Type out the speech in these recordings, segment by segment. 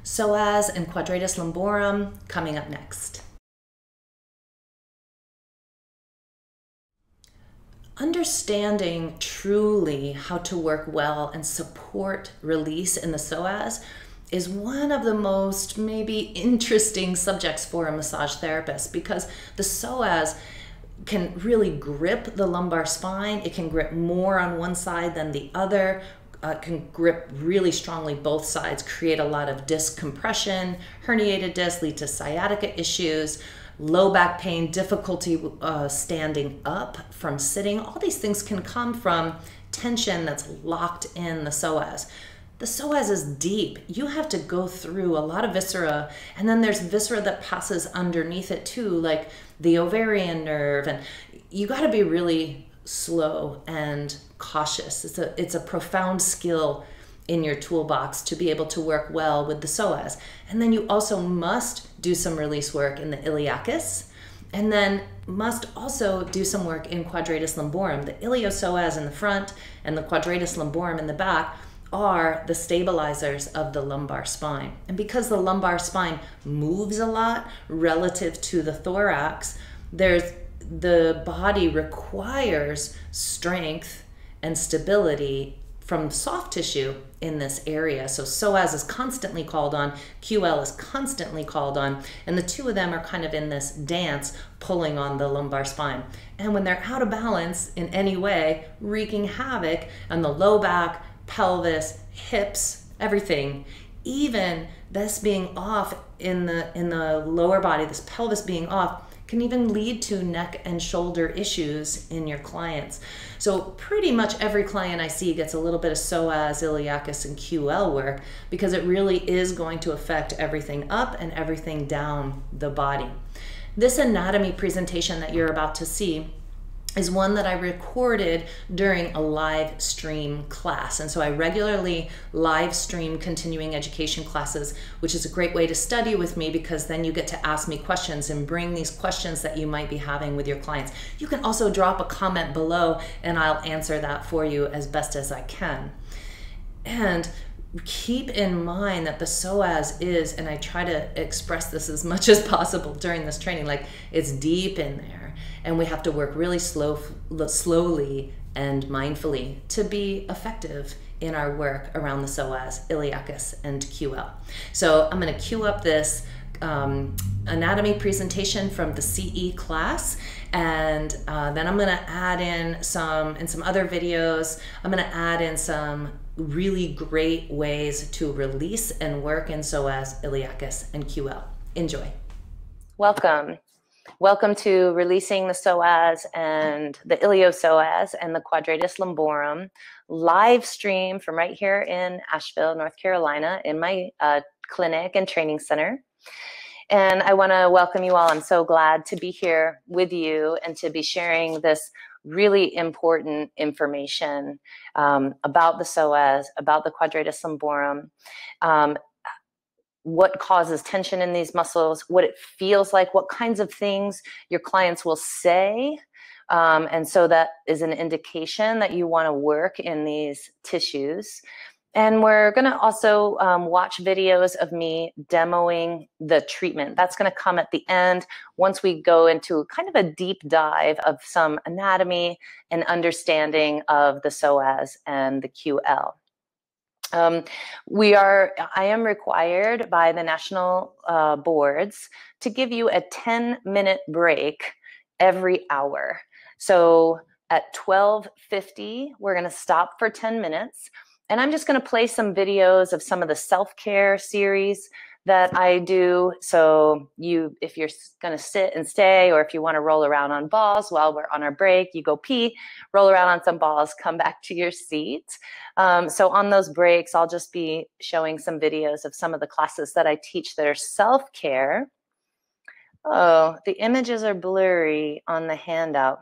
Psoas and quadratus lumborum coming up next. Understanding truly how to work well and support release in the psoas is one of the most maybe interesting subjects for a massage therapist, because the psoas can really grip the lumbar spine. It can grip more on one side than the other. Can grip really strongly both sides, create a lot of disc compression, herniated disc, lead to sciatica issues, low back pain, difficulty standing up from sitting. All these things can come from tension that's locked in the psoas. The psoas is deep. You have to go through a lot of viscera, and then there's viscera that passes underneath it too, like the ovarian nerve, and you got to be really slow and cautious. It's a profound skill in your toolbox to be able to work well with the psoas. And then you also must do some release work in the iliacus, and then must also do some work in quadratus lumborum. The iliopsoas in the front and the quadratus lumborum in the back are the stabilizers of the lumbar spine. And because the lumbar spine moves a lot relative to the thorax, the body requires strength and stability from soft tissue in this area. So psoas is constantly called on, QL is constantly called on, and the two of them are kind of in this dance pulling on the lumbar spine. And when they're out of balance in any way, wreaking havoc on the low back, pelvis, hips, everything, even this being off in the lower body, this pelvis being off, can even lead to neck and shoulder issues in your clients. So pretty much every client I see gets a little bit of psoas, iliacus, and QL work, because it really is going to affect everything up and everything down the body. This anatomy presentation that you're about to see is one that I recorded during a live stream class. And so I regularly live stream continuing education classes, which is a great way to study with me, because then you get to ask me questions and bring these questions that you might be having with your clients. You can also drop a comment below and I'll answer that for you as best as I can. And keep in mind that the psoas is, and I try to express this as much as possible during this training, like it's deep in there, and we have to work really slowly and mindfully to be effective in our work around the psoas, iliacus, and QL. So I'm going to cue up this anatomy presentation from the CE class, and then I'm going to add in some other videos. I'm going to add in some really great ways to release and work in psoas, iliacus, and QL. Enjoy. Welcome. Welcome to Releasing the Psoas and the Iliopsoas and the Quadratus Lumborum live stream from right here in Asheville, North Carolina, in my clinic and training center. And I want to welcome you all. I'm so glad to be here with you and to be sharing this really important information about the psoas, about the Quadratus Lumborum, what causes tension in these muscles, what it feels like, what kinds of things your clients will say. And so that is an indication that you want to work in these tissues. And we're going to also watch videos of me demoing the treatment. That's going to come at the end once we go into kind of a deep dive of some anatomy and understanding of the psoas and the QL. I am required by the national boards to give you a 10-minute break every hour. So at 12:50, we're going to stop for 10 minutes. And I'm just going to play some videos of some of the self-care series that I do. So if you're going to sit and stay, or if you want to roll around on balls while we're on our break, you go pee, roll around on some balls, come back to your seat. So on those breaks, I'll just be showing some videos of some of the classes that I teach that are self-care. Oh, the images are blurry on the handout.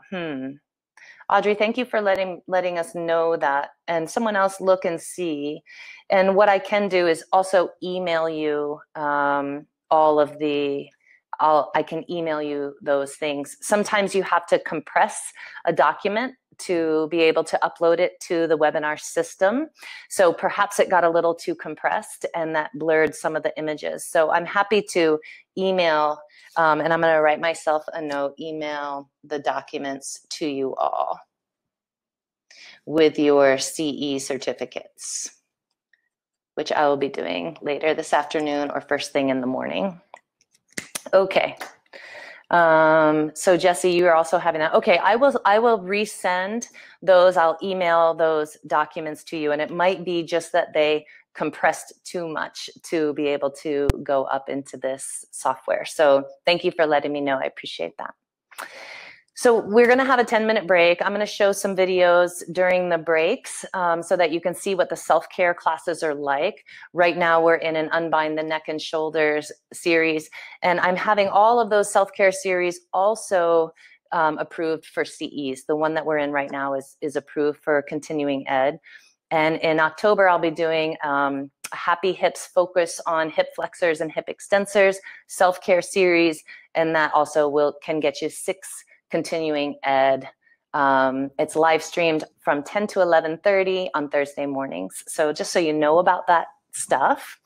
Audrey, thank you for letting us know that, and someone else look and see. And what I can do is also email you I can email you those things. Sometimes you have to compress a document to be able to upload it to the webinar system. So perhaps it got a little too compressed and that blurred some of the images. So I'm happy to email, and I'm going to write myself a note, email the documents to you all with your CE certificates, which I will be doing later this afternoon or first thing in the morning. Okay. So Jesse, you are also having that. Okay, I will resend those. I'll email those documents to you, and it might be just that they compressed too much to be able to go up into this software. So thank you for letting me know. I appreciate that. So we're going to have a 10-minute break. I'm going to show some videos during the breaks so that you can see what the self-care classes are like. Right now we're in an Unbind the Neck and Shoulders series, and I'm having all of those self-care series also approved for CEs. The one that we're in right now is approved for continuing ed. And in October, I'll be doing a Happy Hips focus on hip flexors and hip extensors self-care series, and that also can get you 6 continuing ed. It's live streamed from 10 to 11:30 on Thursday mornings. So just so you know about that stuff.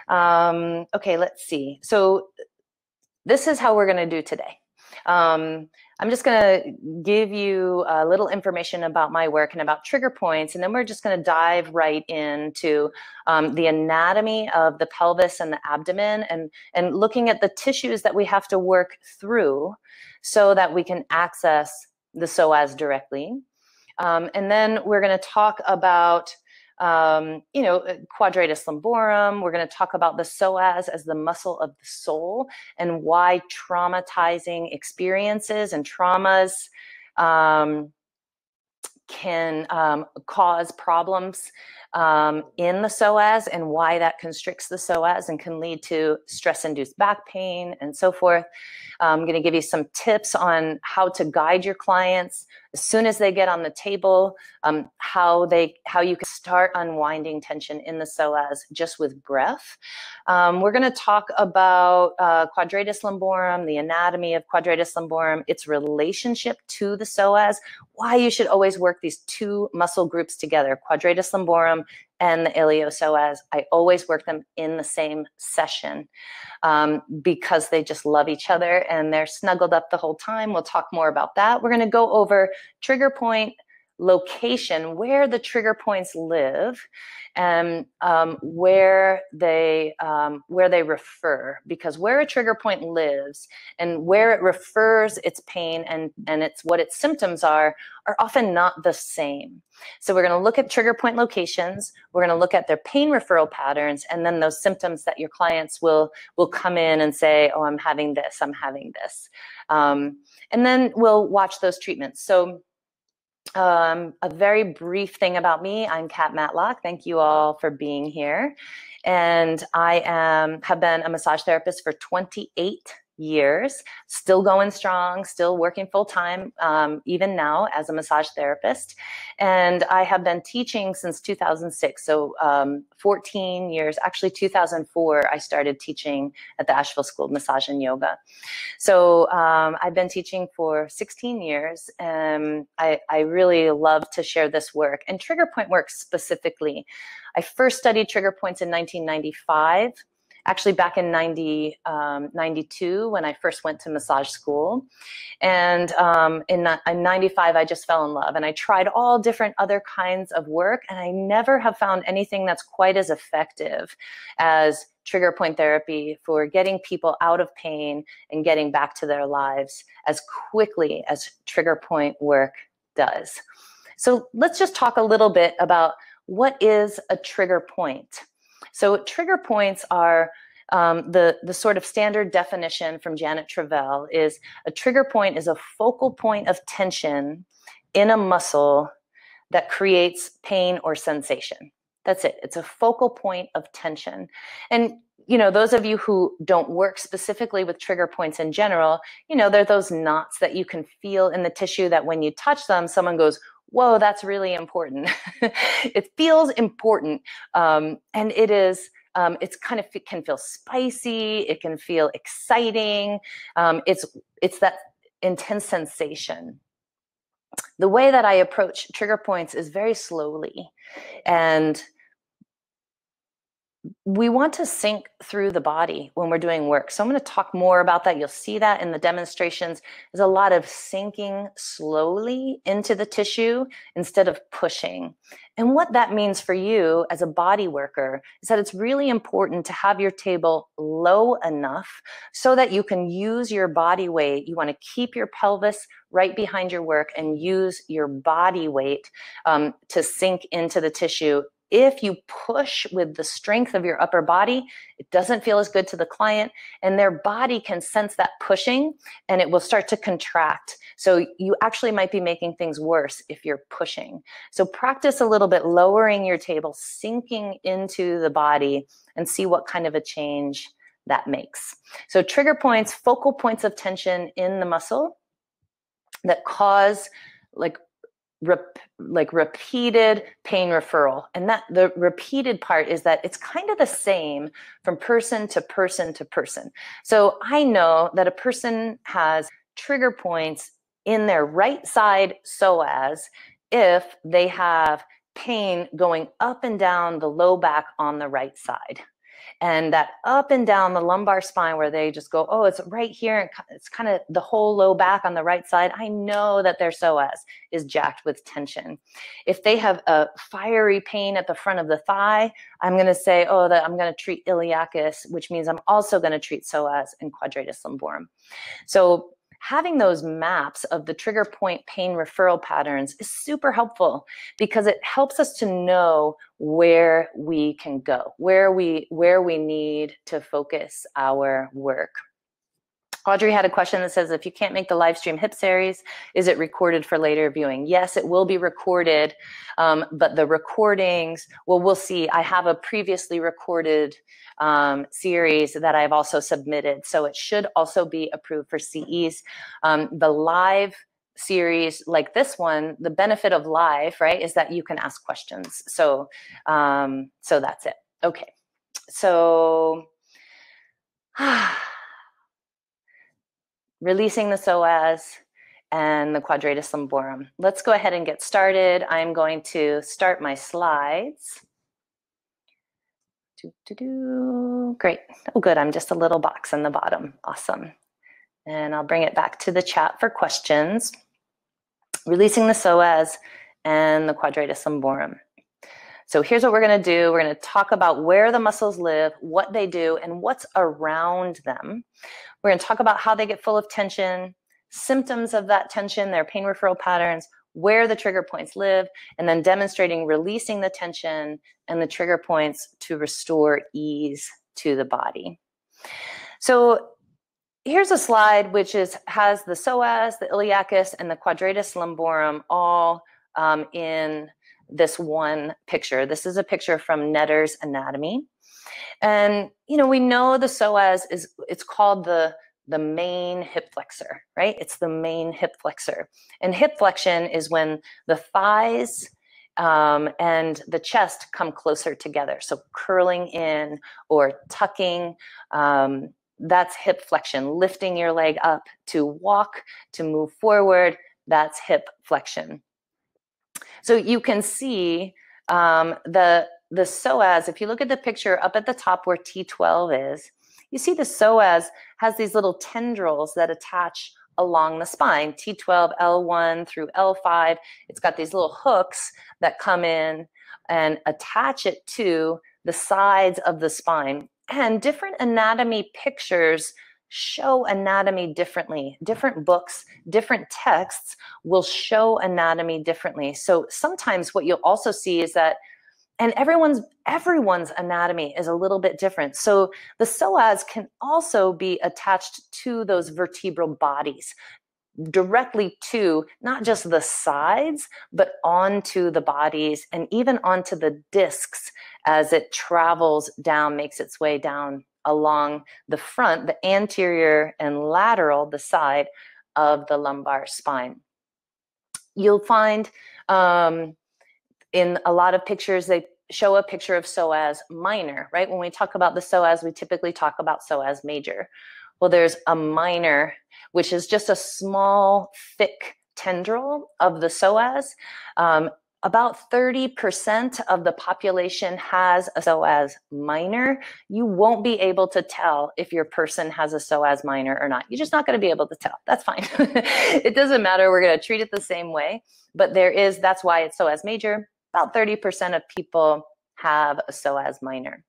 Okay, let's see. So this is how we're going to do today. I'm just going to give you a little information about my work and about trigger points, and then we're just going to dive right into the anatomy of the pelvis and the abdomen, and looking at the tissues that we have to work through so that we can access the psoas directly. And then we're going to talk about quadratus lumborum. We're going to talk about the psoas as the muscle of the soul and why traumatizing experiences and traumas can cause problems in the psoas, and why that constricts the psoas and can lead to stress-induced back pain and so forth. I'm going to give you some tips on how to guide your clients as soon as they get on the table, how you can start unwinding tension in the psoas just with breath. We're going to talk about quadratus lumborum, the anatomy of quadratus lumborum, its relationship to the psoas, why you should always work these 2 muscle groups together, quadratus lumborum and the iliopsoas. I always work them in the same session because they just love each other and they're snuggled up the whole time. We'll talk more about that. We're going to go over trigger point location, where the trigger points live, and where they refer, because where a trigger point lives and where it refers its pain and it's what its symptoms are often not the same. So we're going to look at trigger point locations, we're going to look at their pain referral patterns, and then those symptoms that your clients will come in and say, oh, I'm having this, I'm having this. And then we'll watch those treatments. So a very brief thing about me, I'm Cat Matlock. Thank you all for being here. And I have been a massage therapist for 28 years, still going strong, still working full time, even now as a massage therapist. And I have been teaching since 2006, so 14 years, actually 2004, I started teaching at the Asheville School of Massage and Yoga. So I've been teaching for 16 years, and I really love to share this work, and trigger point work specifically. I first studied trigger points in 1995. Actually back in 92 when I first went to massage school. And in 95, I just fell in love, and I tried all different other kinds of work, and I never have found anything that's quite as effective as trigger point therapy for getting people out of pain and getting back to their lives as quickly as trigger point work does. So let's just talk a little bit about what is a trigger point. So trigger points are the sort of standard definition from Janet Travell is a trigger point is a focal point of tension in a muscle that creates pain or sensation. That's it. It's a focal point of tension. And those of you who don't work specifically with trigger points in general, they're those knots that you can feel in the tissue that when you touch them, someone goes, whoa, that's really important. It feels important. And it is, it can feel spicy. It can feel exciting. It's that intense sensation. The way that I approach trigger points is very slowly, and we want to sink through the body when we're doing work. So I'm going to talk more about that. You'll see that in the demonstrations. There's a lot of sinking slowly into the tissue instead of pushing. And what that means for you as a body worker is that it's really important to have your table low enough so that you can use your body weight. You want to keep your pelvis right behind your work and use your body weight to sink into the tissue. If you push with the strength of your upper body, it doesn't feel as good to the client, and their body can sense that pushing and it will start to contract. So you actually might be making things worse if you're pushing. So practice a little bit lowering your table, sinking into the body, and see what kind of a change that makes. So trigger points, focal points of tension in the muscle that cause repeated pain referral. And that the repeated part is that it's kind of the same from person to person to person. So I know that a person has trigger points in their right side psoas if they have pain going up and down the low back on the right side. And that up and down the lumbar spine where they just go, oh, it's right here. And it's kind of the whole low back on the right side. I know that their psoas is jacked with tension. If they have a fiery pain at the front of the thigh, I'm going to say, oh, that I'm going to treat iliacus, which means I'm also going to treat psoas and quadratus lumborum. So having those maps of the trigger point pain referral patterns is super helpful because it helps us to know where we can go, where we need to focus our work. Audrey had a question that says, if you can't make the live stream hip series, is it recorded for later viewing? Yes, it will be recorded, but the recordings, well, we'll see. I have a previously recorded series that I've also submitted, so it should also be approved for CEs. The live series like this one, the benefit of live, right, is that you can ask questions. So, so that's it. Okay, so releasing the psoas and the quadratus lumborum. Let's go ahead and get started. I'm going to start my slides. Great. Oh, good. I'm just a little box on the bottom. Awesome. And I'll bring it back to the chat for questions. Releasing the psoas and the quadratus lumborum. So here's what we're going to do. We're going to talk about where the muscles live, what they do, and what's around them. We're going to talk about how they get full of tension, symptoms of that tension, their pain referral patterns, where the trigger points live, and then demonstrating releasing the tension and the trigger points to restore ease to the body. So here's a slide which has the psoas, the iliacus, and the quadratus lumborum all in this one picture. This is a picture from Netter's Anatomy. And, you know, we know the psoas it's called the main hip flexor, right? It's the main hip flexor. And hip flexion is when the thighs and the chest come closer together. So curling in or tucking, that's hip flexion. Lifting your leg up to walk, to move forward, that's hip flexion. So you can see the psoas, if you look at the picture up at the top where T12 is, you see the psoas has these little tendrils that attach along the spine, T12, L1 through L5. It's got these little hooks that come in and attach it to the sides of the spine. And different anatomy pictures show anatomy differently. Different books, different texts will show anatomy differently. So sometimes what you'll also see is that, and everyone's anatomy is a little bit different. So the psoas can also be attached to those vertebral bodies, directly to not just the sides, but onto the bodies and even onto the discs as it travels down, makes its way down along the front, the anterior and lateral, the side of the lumbar spine. You'll find in a lot of pictures, they show a picture of psoas minor, right? When we talk about the psoas, we typically talk about psoas major. Well, there's a minor, which is just a small, thick tendril of the psoas. About 30% of the population has a psoas minor. You won't be able to tell if your person has a psoas minor or not. You're just not going to be able to tell. That's fine. It doesn't matter. We're going to treat it the same way. But that's why it's psoas major. About 30% of people have a psoas minor.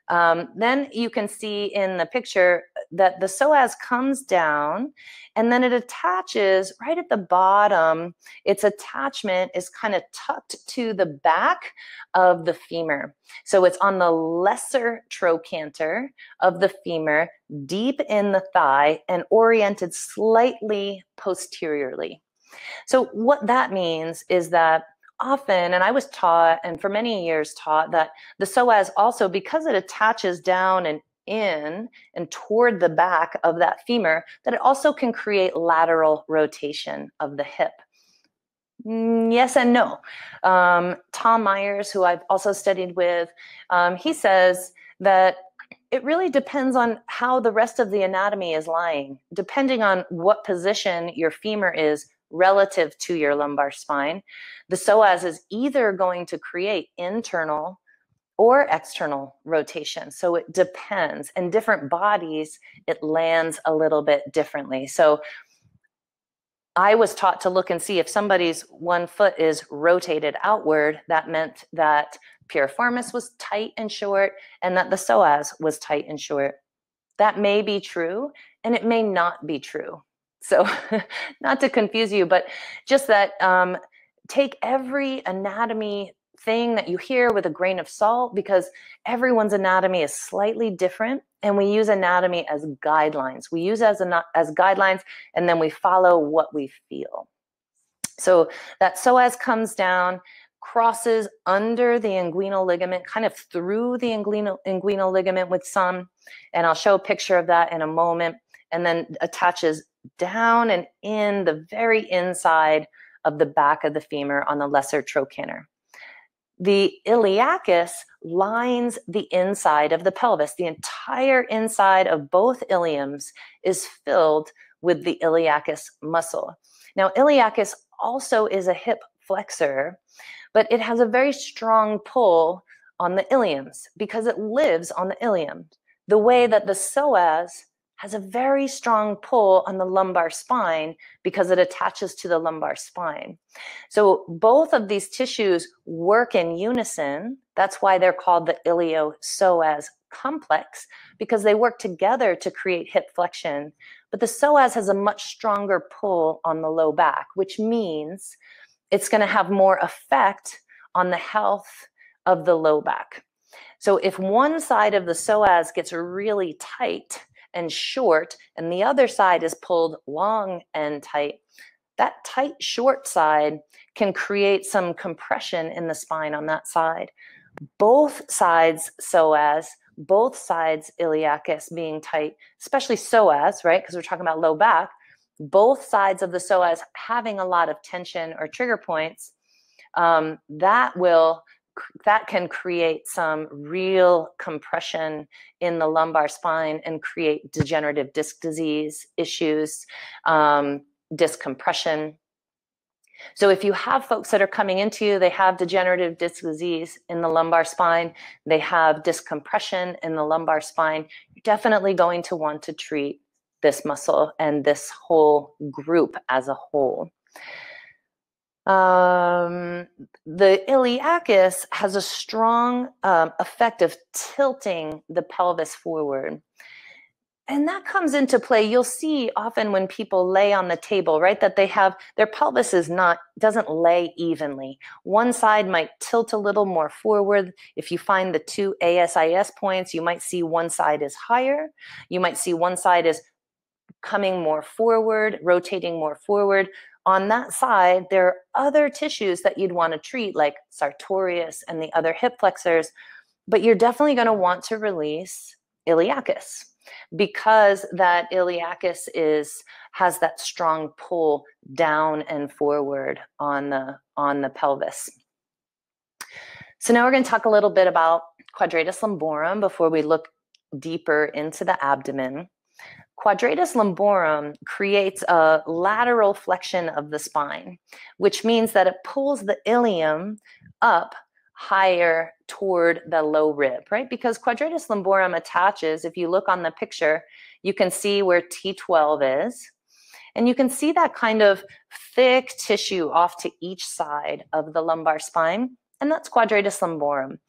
Then you can see in the picture that the psoas comes down and then it attaches right at the bottom. Its attachment is kind of tucked to the back of the femur. So it's on the lesser trochanter of the femur, deep in the thigh and oriented slightly posteriorly. So what that means is that often, and I was taught, and for many years taught, that the psoas also, because it attaches down and in and toward the back of that femur, that it also can create lateral rotation of the hip. Yes and no. Tom Myers, who I've also studied with, he says that it really depends on how the rest of the anatomy is lying. Depending on what position your femur is relative to your lumbar spine, the psoas is either going to create internal or external rotation. So it depends. In different bodies, it lands a little bit differently. So I was taught to look and see if somebody's one foot is rotated outward, that meant that piriformis was tight and short and that the psoas was tight and short. That may be true and it may not be true. So not to confuse you, but just that take every anatomy thing that you hear with a grain of salt, because everyone's anatomy is slightly different and we use anatomy as guidelines. We use as guidelines and then we follow what we feel. So that psoas comes down, crosses under the inguinal ligament, kind of through the inguinal ligament with some, and I'll show a picture of that in a moment, and then attaches down and in the very inside of the back of the femur on the lesser trochanter. The iliacus lines the inside of the pelvis. The entire inside of both iliums is filled with the iliacus muscle. Now, iliacus also is a hip flexor, but it has a very strong pull on the iliums because it lives on the ilium, the way that the psoas has a very strong pull on the lumbar spine because it attaches to the lumbar spine. So both of these tissues work in unison. That's why they're called the ilio-psoas complex, because they work together to create hip flexion. But the psoas has a much stronger pull on the low back, which means it's going to have more effect on the health of the low back. So if one side of the psoas gets really tight and short, and the other side is pulled long and tight, that tight short side can create some compression in the spine on that side. Both sides psoas, both sides iliacus being tight, especially psoas, right? Because we're talking about low back, both sides of the psoas having a lot of tension or trigger points, that can create some real compression in the lumbar spine and create degenerative disc disease issues, disc compression. So if you have folks that are coming into you, they have degenerative disc disease in the lumbar spine, they have disc compression in the lumbar spine, you're definitely going to want to treat this muscle and this whole group as a whole. The iliacus has a strong effect of tilting the pelvis forward. And that comes into play. You'll see often when people lay on the table, right, that they have, their pelvis doesn't lay evenly. One side might tilt a little more forward. If you find the two ASIS points, you might see one side is higher. You might see one side is coming more forward, rotating more forward. On that side, there are other tissues that you'd want to treat, like sartorius and the other hip flexors, but you're definitely going to want to release iliacus because that iliacus has that strong pull down and forward on the pelvis. So now we're going to talk a little bit about quadratus lumborum before we look deeper into the abdomen. quadratus lumborum creates a lateral flexion of the spine, which means that it pulls the ilium up higher toward the low rib, right? Because quadratus lumborum attaches, if you look on the picture, you can see where T12 is. And you can see that kind of thick tissue off to each side of the lumbar spine, and that's quadratus lumborum.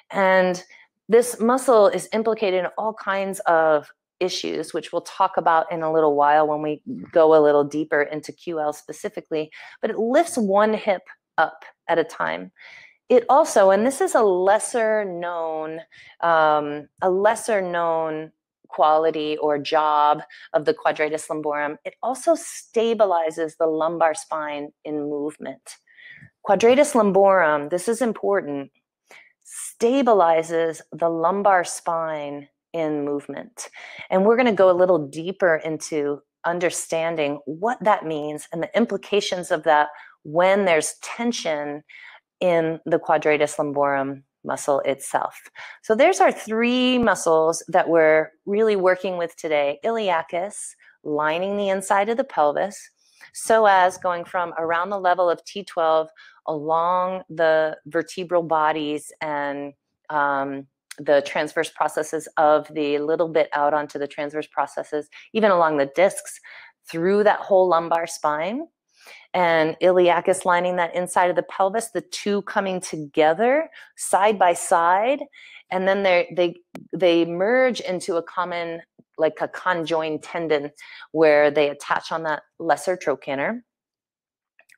And this muscle is implicated in all kinds of issues, which we'll talk about in a little while when we go a little deeper into QL specifically, but it lifts one hip up at a time. It also, and this is a lesser known quality or job of the quadratus lumborum, it also stabilizes the lumbar spine in movement. Quadratus lumborum, this is important, stabilizes the lumbar spine in movement. And we're going to go a little deeper into understanding what that means and the implications of that when there's tension in the quadratus lumborum muscle itself. So there's our three muscles that we're really working with today. Iliacus, lining the inside of the pelvis. Psoas, going from around the level of T12 along the vertebral bodies and the transverse processes of the little bit out onto the transverse processes, even along the discs through that whole lumbar spine. And iliacus lining that inside of the pelvis, the two coming together side by side, and then they merge into a common, like a conjoined tendon where they attach on that lesser trochanter.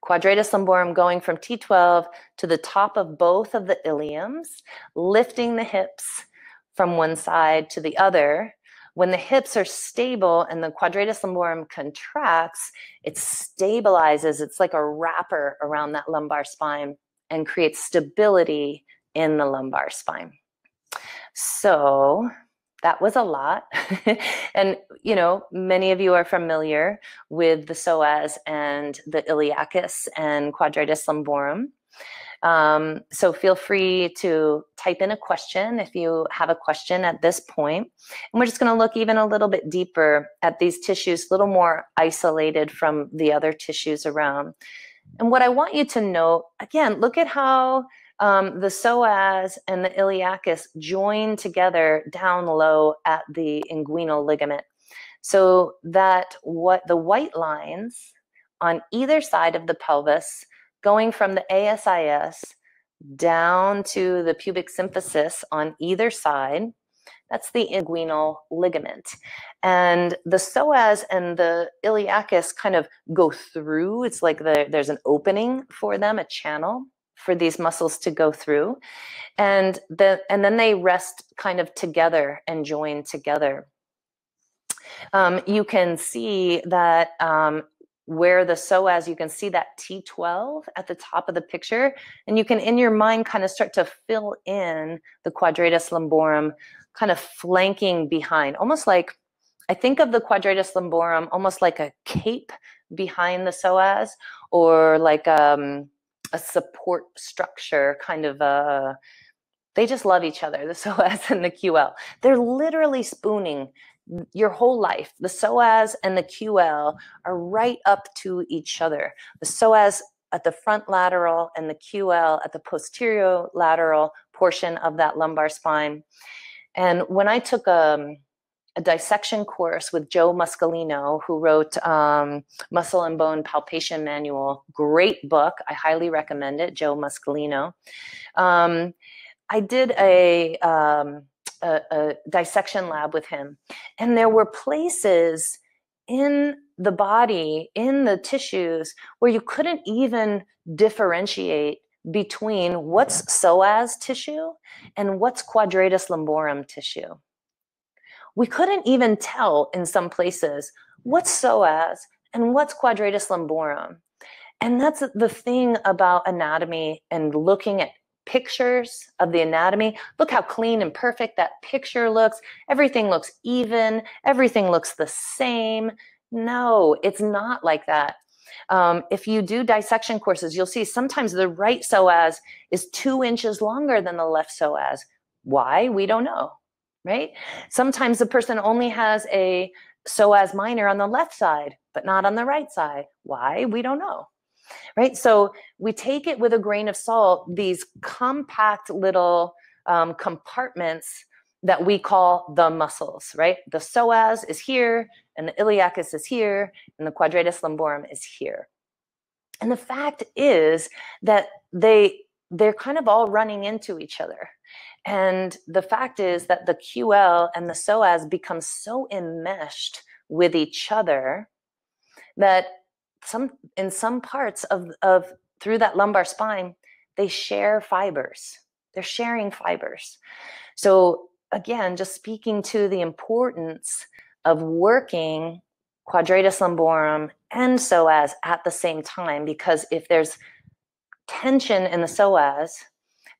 Quadratus lumborum going from T12 to the top of both of the iliums, lifting the hips from one side to the other. When the hips are stable and the quadratus lumborum contracts, it stabilizes. It's like a wrapper around that lumbar spine and creates stability in the lumbar spine. So that was a lot. And, you know, many of you are familiar with the psoas and the iliacus and quadratus lumborum. So feel free to type in a question if you have a question at this point. And we're just going to look even a little bit deeper at these tissues, a little more isolated from the other tissues around. And what I want you to note, again, look at how the psoas and the iliacus join together down low at the inguinal ligament. So that what the white lines on either side of the pelvis going from the ASIS down to the pubic symphysis on either side, that's the inguinal ligament. And the psoas and the iliacus kind of go through. It's like there's an opening for them, a channel for these muscles to go through. And then they rest kind of together and join together. You can see that where the psoas, you can see that T12 at the top of the picture, and you can in your mind kind of start to fill in the quadratus lumborum kind of flanking behind, almost like, I think of the quadratus lumborum almost like a cape behind the psoas, or like a support structure, kind of they just love each other, the psoas and the QL. They're literally spooning your whole life. The psoas and the QL are right up to each other. The psoas at the front lateral and the QL at the posterior lateral portion of that lumbar spine. And when I took a dissection course with Joe Muscolino, who wrote Muscle and Bone Palpation Manual, great book, I highly recommend it, Joe Muscolino. I did a dissection lab with him, and there were places in the body, in the tissues, where you couldn't even differentiate between what's psoas tissue and what's quadratus lumborum tissue. We couldn't even tell in some places what's psoas and what's quadratus lumborum. And that's the thing about anatomy and looking at pictures of the anatomy. Look how clean and perfect that picture looks. Everything looks even. Everything looks the same. No, it's not like that. If you do dissection courses, you'll see sometimes the right psoas is 2 inches longer than the left psoas. Why? We don't know. right? Sometimes the person only has a psoas minor on the left side, but not on the right side. Why? We don't know, right? So we take it with a grain of salt, these compact little compartments that we call the muscles, right? The psoas is here, and the iliacus is here, and the quadratus lumborum is here. And the fact is that they're kind of all running into each other. And the fact is that the QL and the psoas become so enmeshed with each other that in some parts of through that lumbar spine, they share fibers. They're sharing fibers. So again, just speaking to the importance of working quadratus lumborum and psoas at the same time, because if there's tension in the psoas,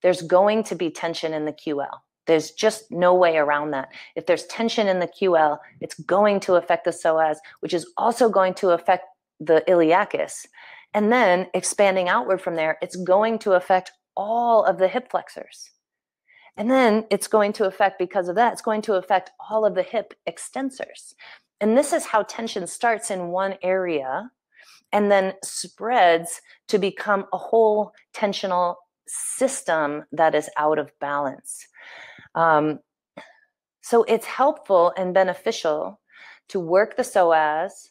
there's going to be tension in the QL. There's just no way around that. If there's tension in the QL, it's going to affect the psoas, which is also going to affect the iliacus. And then expanding outward from there, it's going to affect all of the hip flexors. And then it's going to affect, because of that, it's going to affect all of the hip extensors. And this is how tension starts in one area and then spreads to become a whole tensional system that is out of balance. So it's helpful and beneficial to work the psoas,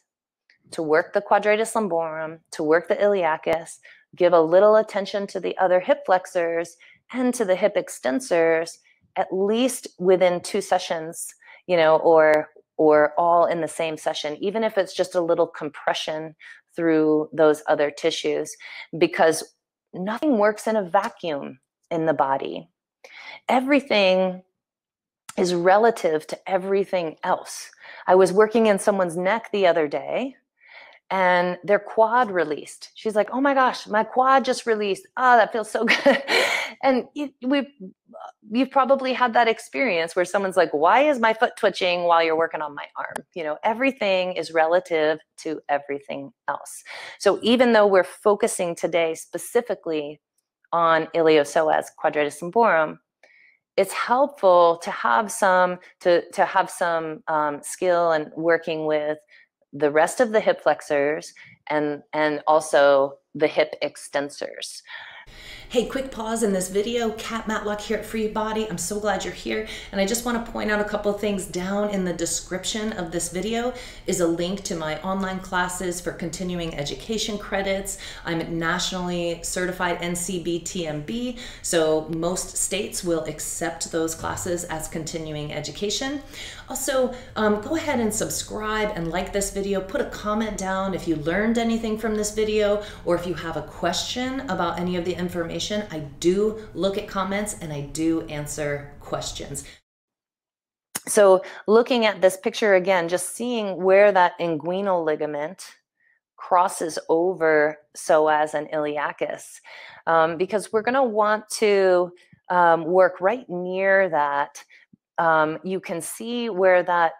to work the quadratus lumborum, to work the iliacus, give a little attention to the other hip flexors and to the hip extensors, at least within 2 sessions, you know, or all in the same session, even if it's just a little compression through those other tissues, because nothing works in a vacuum in the body. Everything is relative to everything else. I was working in someone's neck the other day and their quad released. She's like, oh my gosh, my quad just released. Oh, that feels so good. And you've probably had that experience where someone's like, why is my foot twitching while you're working on my arm? You know, everything is relative to everything else. So even though we're focusing today specifically on iliopsoas quadratus lumborum, it's helpful to have some skill in working with the rest of the hip flexors and also the hip extensors. Hey, quick pause in this video. Cat Matlock here at FreeBody. I'm so glad you're here. And I just want to point out a couple of things. Down in the description of this video is a link to my online classes for continuing education credits. I'm nationally certified NCBTMB, so most states will accept those classes as continuing education. Also, go ahead and subscribe and like this video. Put a comment down if you learned anything from this video, or if you have a question about any of the information. I do look at comments and I do answer questions. So looking at this picture again, just seeing where that inguinal ligament crosses over psoas and iliacus, because we're going to want to work right near that. You can see where that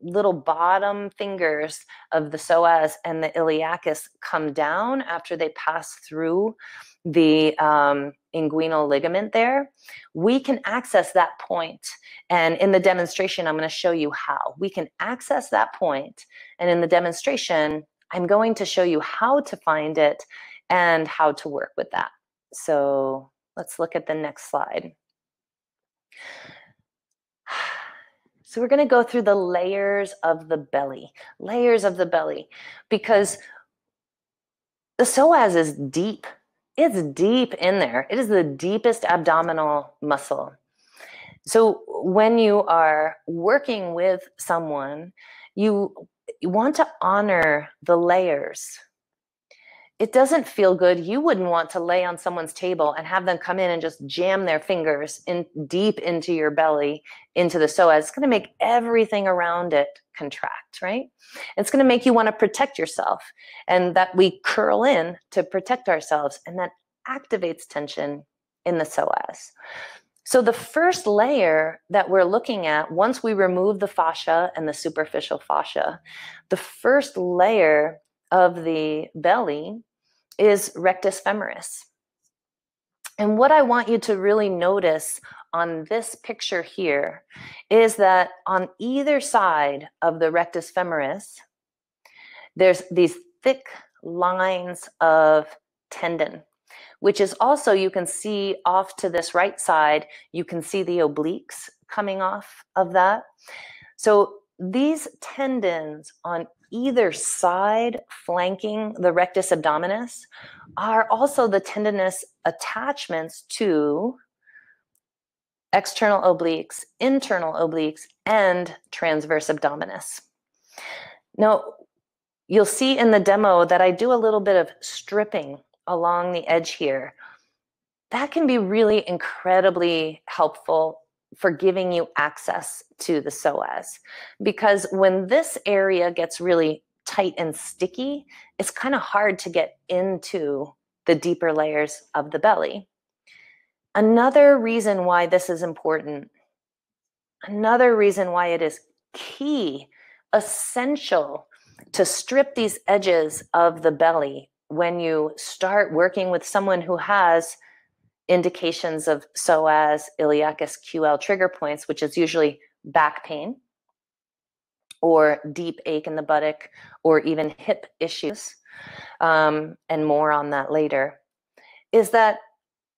little bottom fingers of the psoas and the iliacus come down after they pass through the inguinal ligament there. We can access that point, and in the demonstration I'm going to show you how we can access that point. And in the demonstration I'm going to show you how to find it and how to work with that. So let's look at the next slide. So we're going to go through the layers of the belly, because the psoas is deep. It's deep in there. It is the deepest abdominal muscle. So when you are working with someone, you want to honor the layers. It doesn't feel good. You wouldn't want to lay on someone's table and have them come in and just jam their fingers in deep into your belly, into the psoas. It's going to make everything around it contract, right? It's going to make you want to protect yourself, and that we curl in to protect ourselves, and that activates tension in the psoas. So the first layer that we're looking at, once we remove the fascia and the superficial fascia, the first layer of the belly is rectus femoris. And what I want you to really notice on this picture here is that on either side of the rectus femoris, there's these thick lines of tendon, which is also, you can see off to this right side, you can see the obliques coming off of that. So these tendons on either side flanking the rectus abdominis are also the tendinous attachments to external obliques, internal obliques, and transverse abdominis. Now, you'll see in the demo that I do a little bit of stripping along the edge here. That can be really incredibly helpful for giving you access to the psoas, because when this area gets really tight and sticky, it's kind of hard to get into the deeper layers of the belly. Another reason why this is important, another reason why it is key, essential to strip these edges of the belly when you start working with someone who has indications of psoas, iliacus QL trigger points, which is usually back pain or deep ache in the buttock or even hip issues, and more on that later, is that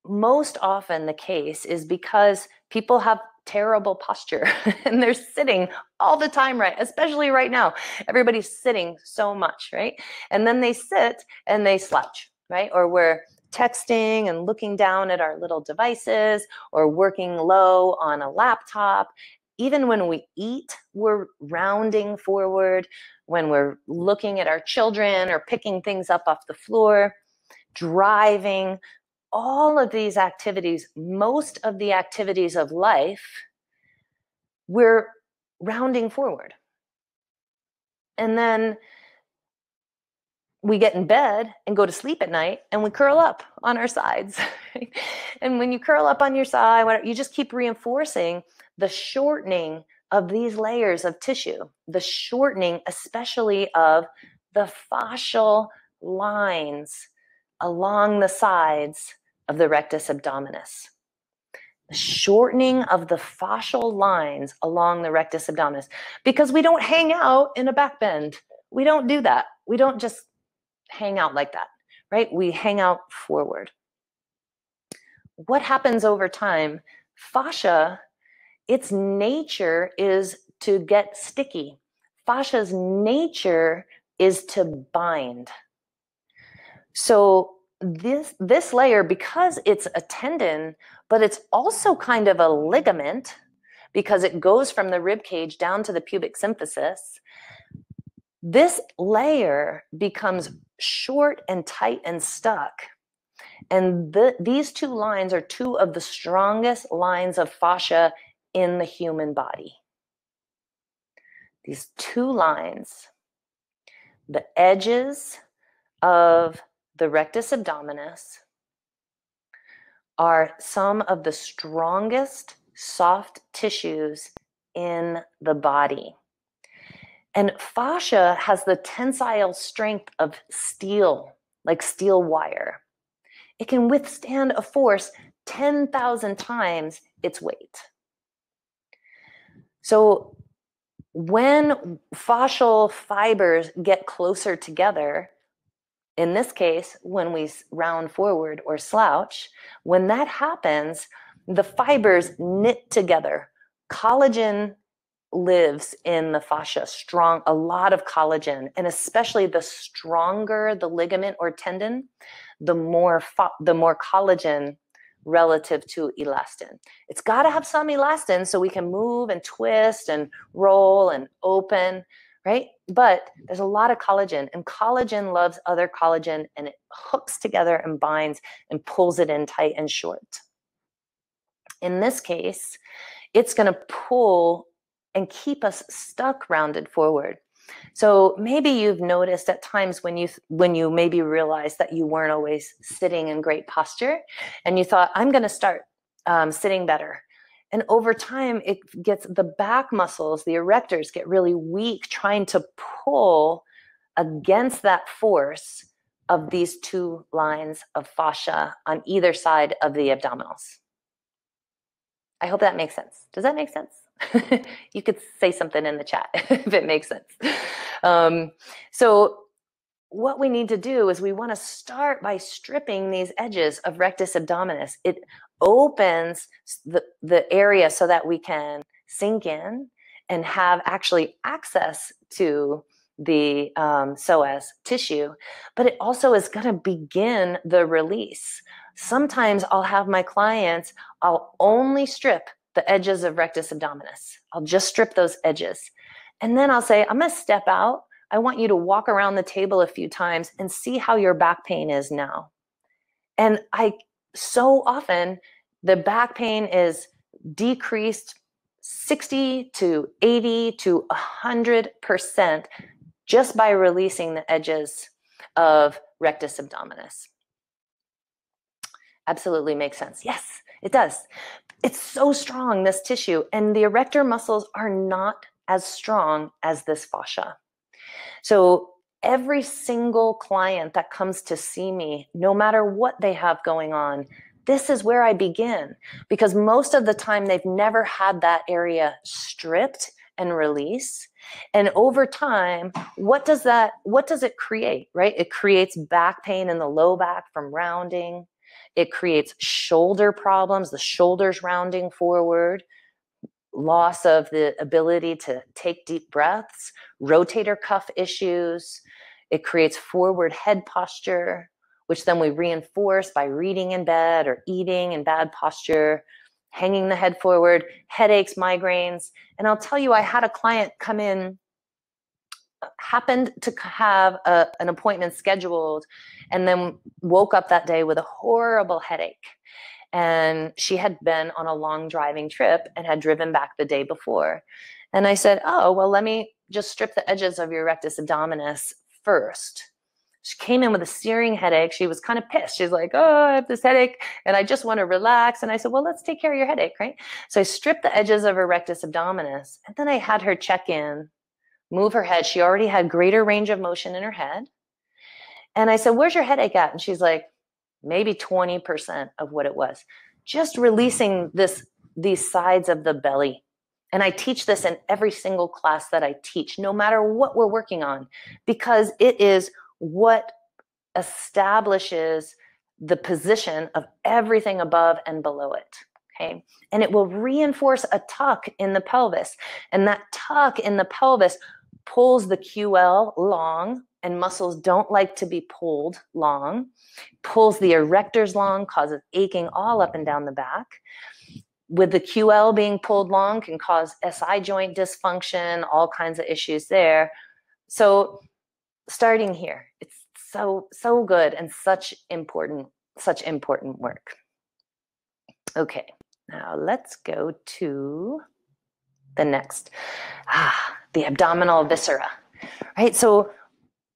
most often the case is because people have terrible posture and they're sitting all the time, right? Especially right now, everybody's sitting so much, right? And then they sit and they slouch, right? Or we're texting and looking down at our little devices or working low on a laptop. Even when we eat, we're rounding forward. When we're looking at our children or picking things up off the floor, driving, all of these activities, most of the activities of life, we're rounding forward. And then we get in bed and go to sleep at night and we curl up on our sides. And when you curl up on your side, you just keep reinforcing the shortening of these layers of tissue, the shortening especially of the fascial lines along the sides of the rectus abdominis. The shortening of the fascial lines along the rectus abdominis, because we don't hang out in a back bend. We don't do that. We don't just hang out like that, right? We hang out forward. What happens over time? Fascia, its nature is to get sticky. Fascia's nature is to bind. So this layer, because it's a tendon, but it's also kind of a ligament because it goes from the rib cage down to the pubic symphysis, this layer becomes short and tight and stuck. And these two lines are two of the strongest lines of fascia in the human body. These two lines, the edges of the rectus abdominis, are some of the strongest soft tissues in the body. And fascia has the tensile strength of steel, like steel wire. It can withstand a force 10,000 times its weight. So when fascial fibers get closer together, in this case, when we round forward or slouch, when that happens, the fibers knit together. Collagen lives in the fascia, a lot of collagen, and especially the stronger the ligament or tendon, the more collagen relative to elastin. It's got to have some elastin so we can move and twist and roll and open, right? But there's a lot of collagen, and collagen loves other collagen, and it hooks together and binds and pulls it in tight and short. In this case, it's going to pull and keep us stuck rounded forward. So maybe you've noticed at times when you maybe realized that you weren't always sitting in great posture, and you thought, I'm going to start sitting better. And over time, it gets the back muscles, the erectors get really weak trying to pull against that force of these two lines of fascia on either side of the abdominals. I hope that makes sense. Does that make sense? You could say something in the chat if it makes sense. So what we need to do is we want to start by stripping these edges of rectus abdominis. It opens the area so that we can sink in and have actually access to the psoas tissue, but it also is going to begin the release. Sometimes I'll have my clients, I'll only strip the edges of rectus abdominis. I'll just strip those edges. And then I'll say, I'm going to step out. I want you to walk around the table a few times and see how your back pain is now. And so often the back pain is decreased 60 to 80 to 100% just by releasing the edges of rectus abdominis. Absolutely makes sense. Yes, it does. It's so strong, this tissue, and the erector muscles are not as strong as this fascia. So every single client that comes to see me, no matter what they have going on, this is where I begin, because most of the time they've never had that area stripped and release. And over time, what does it create, right? It creates back pain in the low back from rounding. It creates shoulder problems, the shoulders rounding forward, loss of the ability to take deep breaths, rotator cuff issues. It creates forward head posture, which then we reinforce by reading in bed or eating in bad posture, hanging the head forward, headaches, migraines. And I'll tell you, I had a client come in, happened to have an appointment scheduled, and then woke up that day with a horrible headache. And she had been on a long driving trip and had driven back the day before. And I said, oh, well, let me just strip the edges of your rectus abdominis first. She came in with a searing headache. She was kind of pissed. She's like, oh, I have this headache and I just want to relax. And I said, well, let's take care of your headache, right? So I stripped the edges of her rectus abdominis, and then I had her check in, move her head. She already had greater range of motion in her head. And I said, where's your headache at? And she's like, maybe 20% of what it was. Just releasing these sides of the belly. And I teach this in every single class that I teach, no matter what we're working on, because it is what establishes the position of everything above and below it. Okay. And it will reinforce a tuck in the pelvis. And that tuck in the pelvis pulls the QL long, and muscles don't like to be pulled long, pulls the erectors long, causes aching all up and down the back. With the QL being pulled long can cause SI joint dysfunction, all kinds of issues there. So starting here, it's so good and such important work. Okay, now let's go to the next, the abdominal viscera, right? So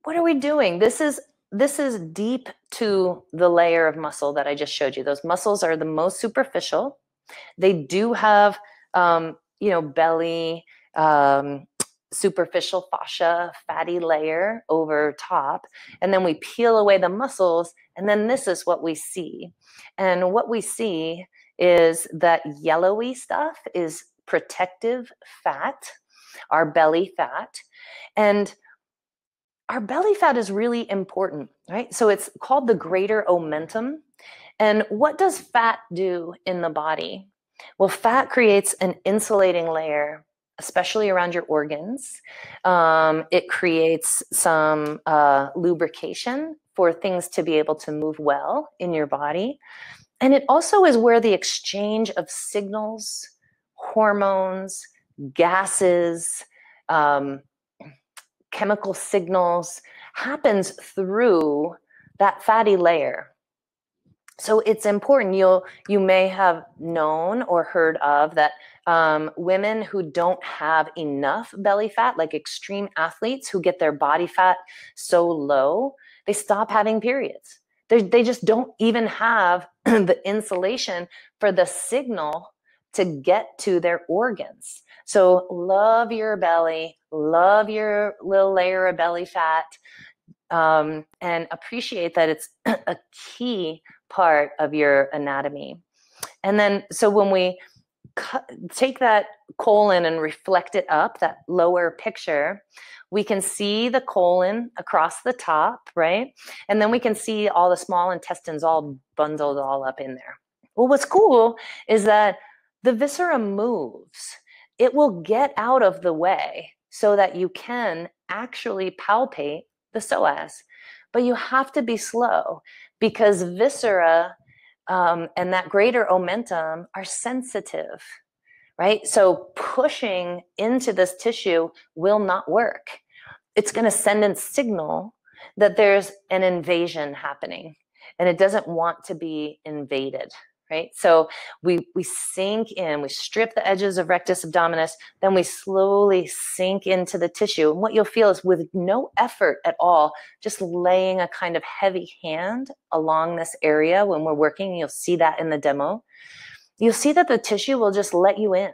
what are we doing? This is deep to the layer of muscle that I just showed you. Those muscles are the most superficial. They do have, belly, superficial fascia, fatty layer over top. And then we peel away the muscles, and then this is what we see. And what we see is that yellowy stuff is protective fat, our belly fat. And our belly fat is really important, right? So it's called the greater omentum. And what does fat do in the body? Well, fat creates an insulating layer, especially around your organs. It creates some lubrication for things to be able to move well in your body. And it also is where the exchange of signals, hormones, gases, chemical signals happens through that fatty layer. So it's important. You may have known or heard of that women who don't have enough belly fat, like extreme athletes who get their body fat so low, they stop having periods. They just don't even have the insulation for the signal to get to their organs. So love your belly, love your little layer of belly fat, and appreciate that it's a key part of your anatomy. And then, so when we take that colon and reflect it up, that lower picture, we can see the colon across the top, right? And then we can see all the small intestines all bundled all up in there. Well, what's cool is that the viscera moves. It will get out of the way so that you can actually palpate the psoas. But you have to be slow because viscera and that greater omentum are sensitive, right? So pushing into this tissue will not work. It's going to send a signal that there's an invasion happening and it doesn't want to be invaded, right? So we sink in, we strip the edges of rectus abdominis, then we slowly sink into the tissue. And what you'll feel is with no effort at all, just laying a kind of heavy hand along this area when we're working. You'll see that in the demo. You'll see that the tissue will just let you in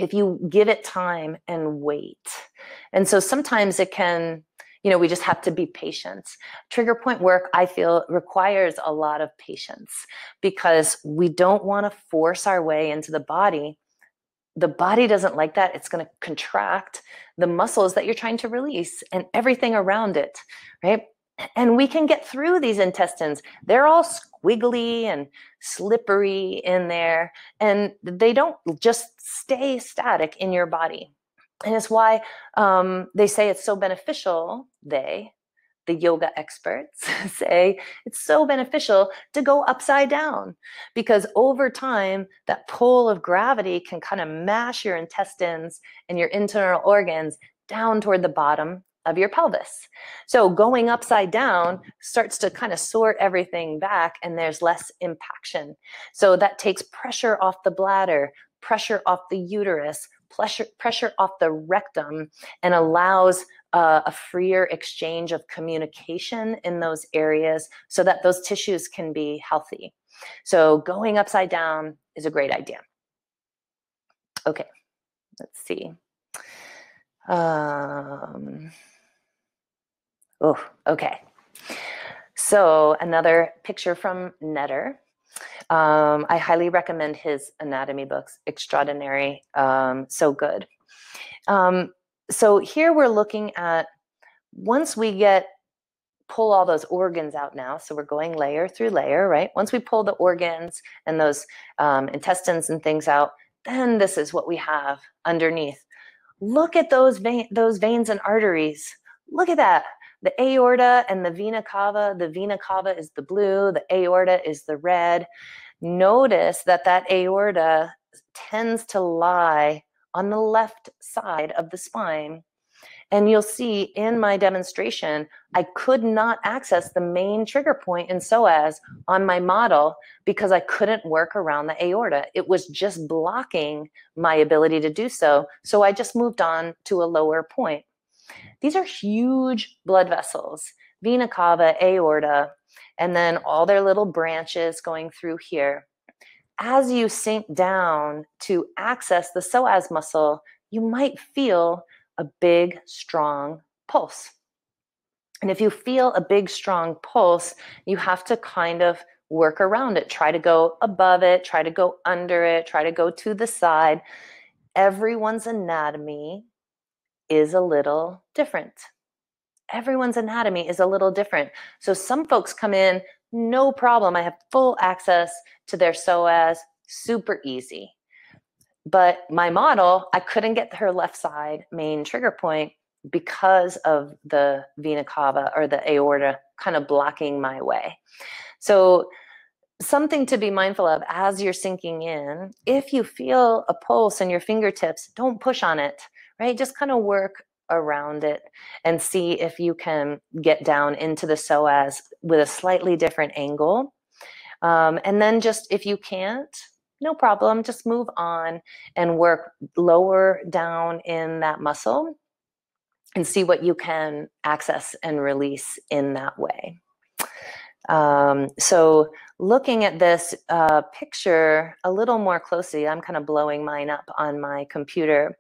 if you give it time and wait. And so sometimes it can, we just have to be patient. Trigger point work, I feel, requires a lot of patience because we don't want to force our way into the body. The body doesn't like that. It's going to contract the muscles that you're trying to release and everything around it, right? And we can get through these intestines. They're all squiggly and slippery in there, and they don't just stay static in your body. And it's why they say it's so beneficial, the yoga experts say it's so beneficial to go upside down because over time, that pull of gravity can kind of mash your intestines and your internal organs down toward the bottom of your pelvis. So going upside down starts to kind of sort everything back and there's less impaction. So that takes pressure off the bladder, pressure off the uterus, pressure off the rectum, and allows a freer exchange of communication in those areas so that those tissues can be healthy. So going upside down is a great idea. Okay, let's see. Okay. So another picture from Netter. I highly recommend his anatomy books, extraordinary, so good. So here we're looking at, once we pull all those organs out now, so we're going layer through layer, right? Once we pull the organs and those intestines and things out, then this is what we have underneath. Look at those veins and arteries. Look at that. The aorta and the vena cava. The vena cava is the blue, the aorta is the red. Notice that that aorta tends to lie on the left side of the spine. And you'll see in my demonstration, I could not access the main trigger point in psoas on my model because I couldn't work around the aorta. It was just blocking my ability to do so. So I just moved on to a lower point. These are huge blood vessels, vena cava, aorta, and then all their little branches going through here. As you sink down to access the psoas muscle, you might feel a big, strong pulse. And if you feel a big, strong pulse, you have to kind of work around it. Try to go above it, try to go under it, try to go to the side. Everyone's anatomy is a little different. Everyone's anatomy is a little different. So some folks come in, no problem. I have full access to their psoas, super easy. But my model, I couldn't get her left side main trigger point because of the vena cava or the aorta kind of blocking my way. So something to be mindful of as you're sinking in, if you feel a pulse in your fingertips, don't push on it, right? Just kind of work around it and see if you can get down into the psoas with a slightly different angle. And then just, if you can't, no problem, just move on and work lower down in that muscle and see what you can access and release in that way. So looking at this picture a little more closely, I'm kind of blowing mine up on my computer.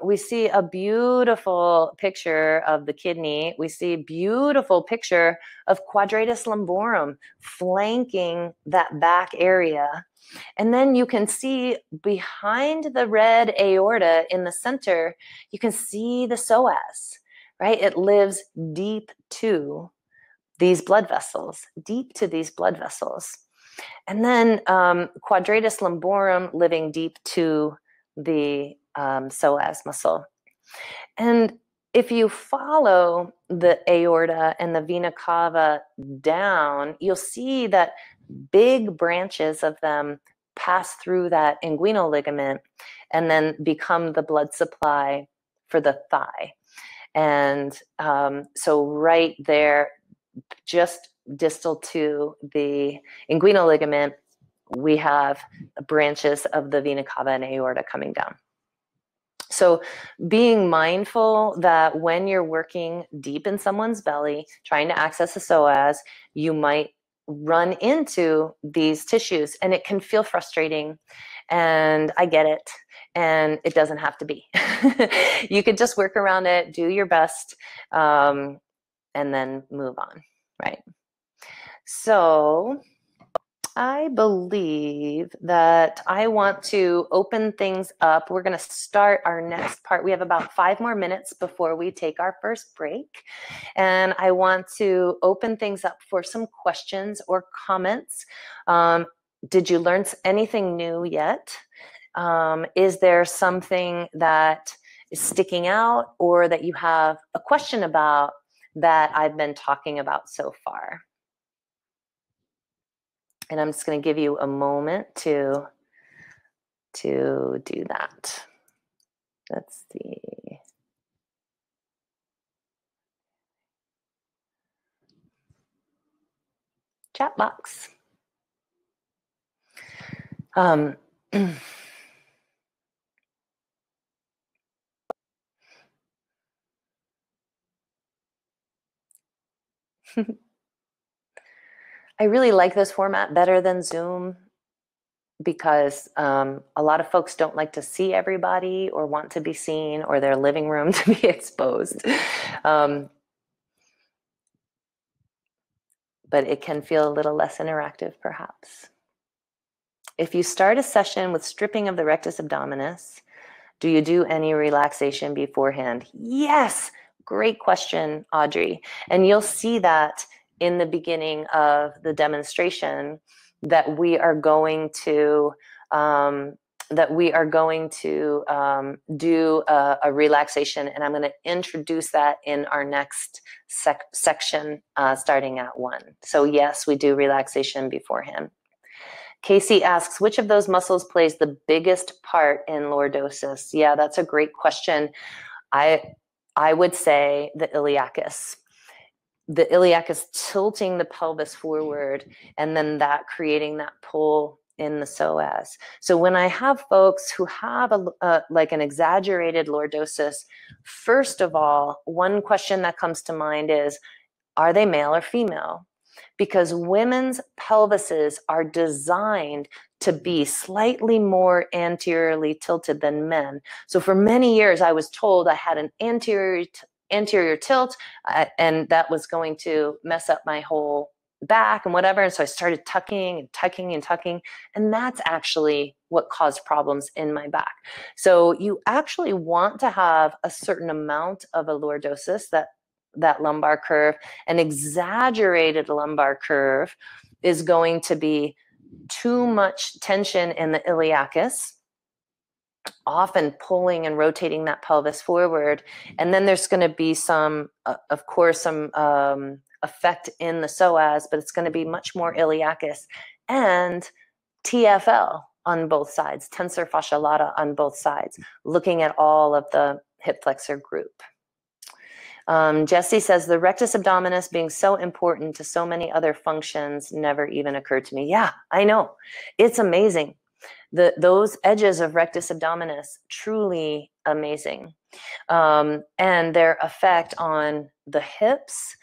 We see a beautiful picture of the kidney. We see a beautiful picture of quadratus lumborum flanking that back area. And then you can see behind the red aorta in the center, you can see the psoas, right? It lives deep to these blood vessels, deep to these blood vessels. And then quadratus lumborum living deep to the psoas muscle. And if you follow the aorta and the vena cava down, you'll see that big branches of them pass through that inguinal ligament and then become the blood supply for the thigh. And so right there, just distal to the inguinal ligament, we have branches of the vena cava and aorta coming down. So being mindful that when you're working deep in someone's belly, trying to access the psoas, you might run into these tissues, and it can feel frustrating, and I get it, and it doesn't have to be. You could just work around it, do your best, and then move on, right? So I believe that I want to open things up. We're going to start our next part. We have about 5 more minutes before we take our first break. And I want to open things up for some questions or comments. Did you learn anything new yet? Is there something that is sticking out or that you have a question about that I've been talking about so far? And I'm just going to give you a moment to do that. Let's see. Chat box. I really like this format better than Zoom because a lot of folks don't like to see everybody or want to be seen or their living room to be exposed. But it can feel a little less interactive, perhaps. If you start a session with stripping of the rectus abdominis, do you do any relaxation beforehand? Yes, great question, Audrey. And you'll see that in the beginning of the demonstration that we are going to do a relaxation, and I'm going to introduce that in our next section starting at 1. So yes, we do relaxation beforehand. Casey asks, which of those muscles plays the biggest part in lordosis? Yeah, that's a great question. I would say the iliacus. The iliacus tilting the pelvis forward, and then that creating that pull in the psoas. So when I have folks who have like an exaggerated lordosis, first of all, one question that comes to mind is, are they male or female? Because women's pelvises are designed to be slightly more anteriorly tilted than men. So for many years, I was told I had an anterior tilt, and that was going to mess up my whole back and whatever. And so I started tucking and tucking and tucking, and that's actually what caused problems in my back. So you actually want to have a certain amount of a lordosis, that lumbar curve. An exaggerated lumbar curve is going to be too much tension in the iliacus, often pulling and rotating that pelvis forward. And then there's going to be some, of course, some effect in the psoas, but it's going to be much more iliacus and TFL on both sides, tensor fascia lata on both sides, looking at all of the hip flexor group. Jesse says, the rectus abdominis being so important to so many other functions never even occurred to me. Yeah, I know. It's amazing. Those edges of rectus abdominis, truly amazing. And their effect on the hips,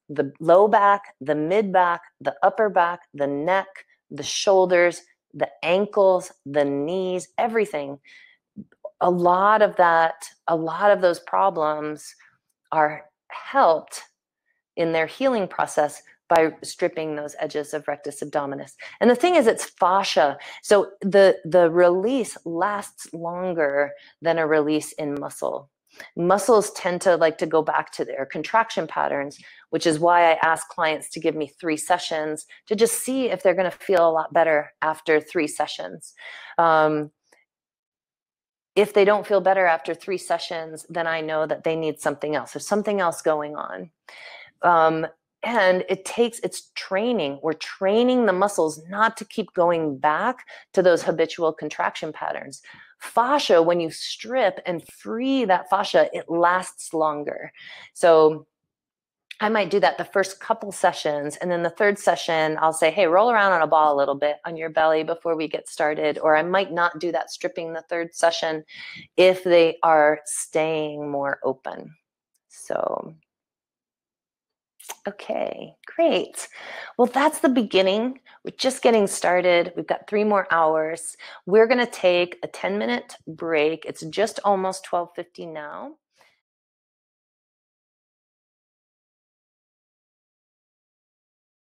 the low back, the mid back, the upper back, the neck, the shoulders, the ankles, the knees, everything. A lot of those problems are helped in their healing process by stripping those edges of rectus abdominis. And the thing is, it's fascia. So the release lasts longer than a release in muscle. Muscles tend to like to go back to their contraction patterns, which is why I ask clients to give me 3 sessions to just see if they're going to feel a lot better after 3 sessions. If they don't feel better after 3 sessions, then I know that they need something else. There's something else going on. And it's training. We're training the muscles not to keep going back to those habitual contraction patterns. Fascia, when you strip and free that fascia, it lasts longer. So I might do that the first couple sessions, and then the 3rd session, I'll say, hey, roll around on a ball a little bit on your belly before we get started. Or I might not do that stripping the 3rd session if they are staying more open. So, okay, great. Well, that's the beginning. We're just getting started. We've got 3 more hours. We're going to take a 10-minute break. It's just almost 12:50 now.